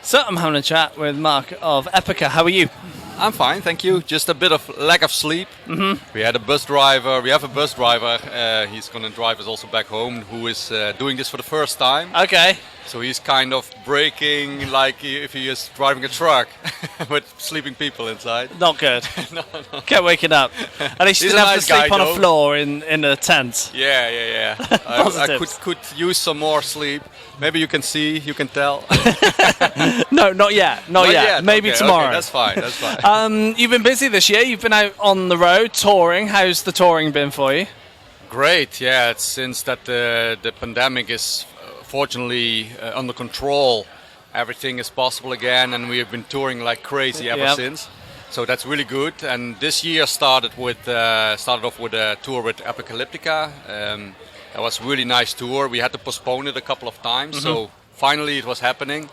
So I'm having a chat with Mark of Epica. How are you? I'm fine, thank you. Just a bit of lack of sleep. We had a bus driver. We have a bus driver. He's going to drive us also back home, who is doing this for the first time. Okay. So he's kind of braking like if he is driving a truck with sleeping people inside. Not good. no. Kept waking up. At least you He's didn't a have nice to sleep guy, on a though. floor in a tent. Yeah. I Positives. could use some more sleep. Maybe you can see, you can tell. No, not yet. Not yet. Maybe Okay, tomorrow. Okay, that's fine. You've been busy this year. You've been out on the road touring. How's the touring been for you? Great, yeah. It's since that the pandemic is fortunately under control, everything is possible again, and we have been touring like crazy ever since. So that's really good. And this year started off with a tour with Epica. That was a really nice tour. We had to postpone it a couple of times, so finally it was happening.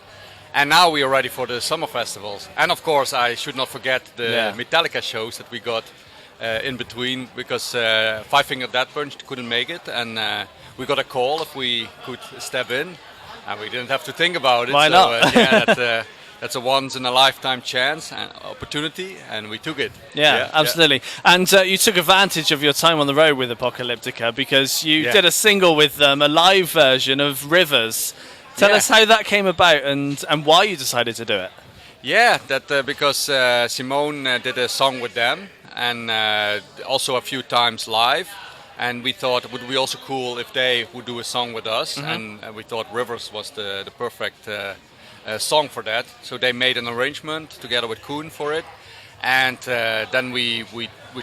And now we are ready for the summer festivals. And of course, I should not forget the Metallica shows that we got in between, because Five Finger Death Punch couldn't make it, and we got a call if we could step in, and we didn't have to think about it. Why not? That's a once in a lifetime chance and opportunity, and we took it. Yeah, absolutely. And you took advantage of your time on the road with Apocalyptica, because you did a single with them, a live version of Rivers. Tell us how that came about and why you decided to do it. Yeah, that because Simone did a song with them, and also a few times live. And we thought it would be also cool if they would do a song with us. And we thought Rivers was the perfect song for that. So they made an arrangement together with Koen for it. And then we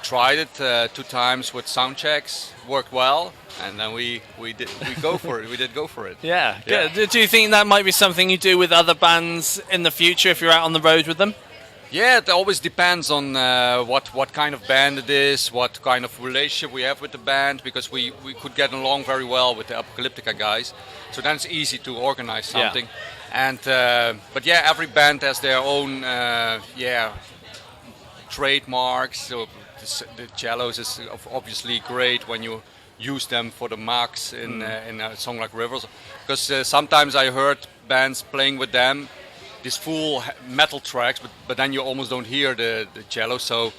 tried it 2 times with sound checks, worked well, and then we did go for it. We did go for it. Yeah. Good. Do you think that might be something you do with other bands in the future if you're out on the road with them? Yeah, it always depends on what kind of band it is, what kind of relationship we have with the band, because we could get along very well with the Apocalyptica guys. So then it's easy to organize something. And but yeah, every band has their own trademarks. So the cellos is obviously great when you use them for the marks in a song like Rivers, because sometimes I heard bands playing with them these full metal tracks, but then you almost don't hear the cello. So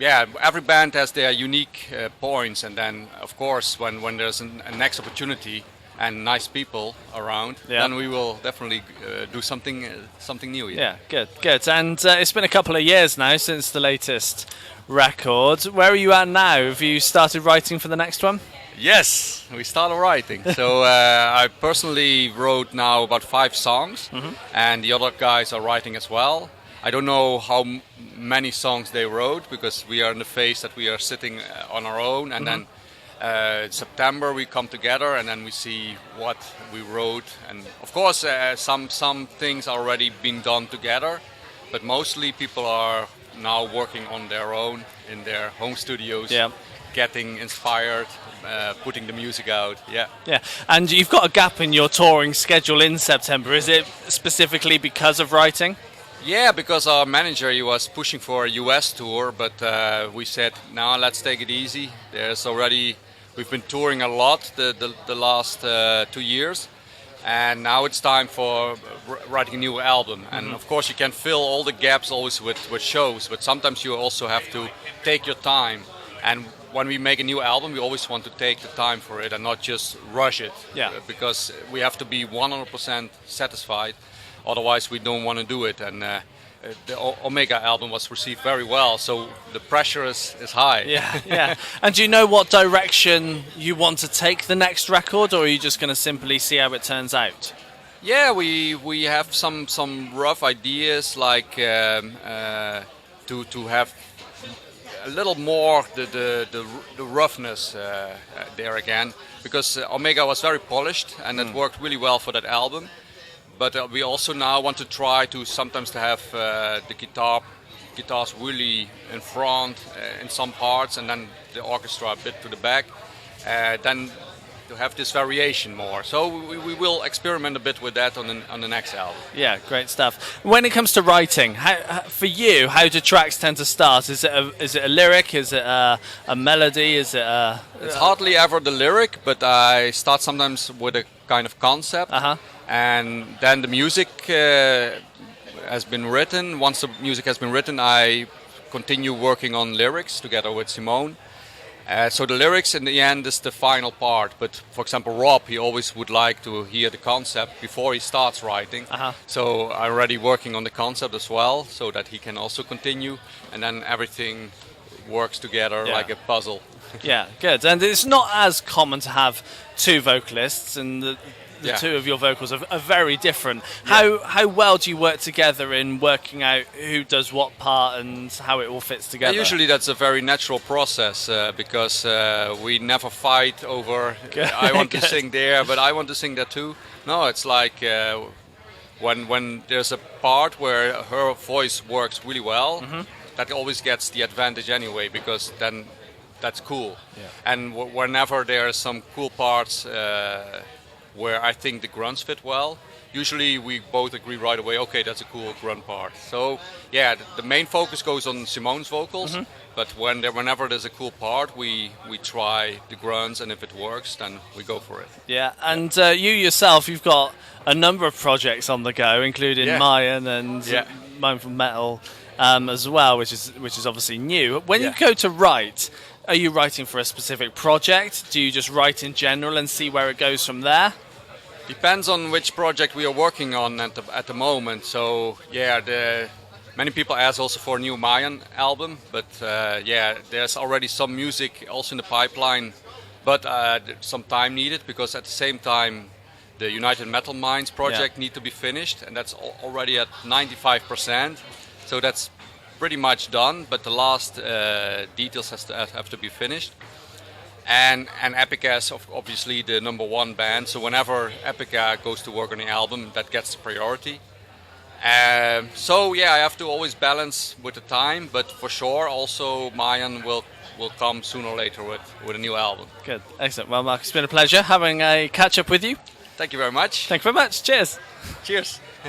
yeah, every band has their unique points, and then of course when there's a next opportunity and nice people around, then we will definitely do something new. Yeah, good. And it's been a couple of years now since the latest record. Where are you at now? Have you started writing for the next one? Yes, we started writing. So I personally wrote now about 5 songs, and the other guys are writing as well. I don't know how many songs they wrote, because we are in the phase that we are sitting on our own, and then September we come together and then we see what we wrote. And of course some things are already been done together, but mostly people are now working on their own in their home studios, getting inspired, putting the music out. Yeah. And you've got a gap in your touring schedule in September. Is it specifically because of writing? Yeah, because our manager, he was pushing for a US tour, but we said, no, let's take it easy. We've been touring a lot the last 2 years, and now it's time for writing a new album. And of course you can fill all the gaps always with shows, but sometimes you also have to take your time. And when we make a new album, we always want to take the time for it and not just rush it, because we have to be 100% satisfied. Otherwise, we don't want to do it. And the Omega album was received very well, so the pressure is high. Yeah. And do you know what direction you want to take the next record, or are you just going to simply see how it turns out? Yeah, we have some rough ideas, like to have a little more the roughness there again, because Omega was very polished and it worked really well for that album. But we also now want to try to sometimes to have the guitars really in front in some parts, and then the orchestra a bit to the back. Then to have this variation more. So we will experiment a bit with that on the next album. Yeah, great stuff. When it comes to writing, for you, how do tracks tend to start? Is it a lyric? Is it a melody? Is it a... It's hardly ever the lyric, but I start sometimes with a kind of concept. and then the music has been written. Once the music has been written, I continue working on lyrics together with Simone. So the lyrics in the end is the final part, but for example Rob, he always would like to hear the concept before he starts writing. So I'm already working on the concept as well, so that he can also continue, and then everything works together like a puzzle. Yeah, good. And it's not as common to have two vocalists, and the two of your vocals are very different. How well do you work together in working out who does what part and how it all fits together? Usually that's a very natural process because we never fight over I want to sing there, but I want to sing there too. No, it's like when there's a part where her voice works really well, that always gets the advantage anyway, because then that's cool. And whenever there are some cool parts where I think the grunts fit well, usually we both agree right away, okay, that's a cool grunt part. So yeah, the main focus goes on Simone's vocals, but whenever there's a cool part, we try the grunts, and if it works, then we go for it. Yeah, and you yourself, you've got a number of projects on the go, including Mayan and Mindful Metal as well, which is obviously new. When you go to write, are you writing for a specific project? Do you just write in general and see where it goes from there? Depends on which project we are working on at the moment. So many people ask also for a new Mayan album, but there's already some music also in the pipeline, but some time needed, because at the same time the United Metal Minds project need to be finished, and that's already at 95%. So that's pretty much done, but the last details have to be finished. And Epica is obviously the #1 band, so whenever Epica goes to work on the album, that gets the priority. So I have to always balance with the time, but for sure also Mayan will come sooner or later with a new album. Good, excellent. Well, Mark, it's been a pleasure having a catch up with you. Thank you very much. Thank you very much. Cheers. Cheers.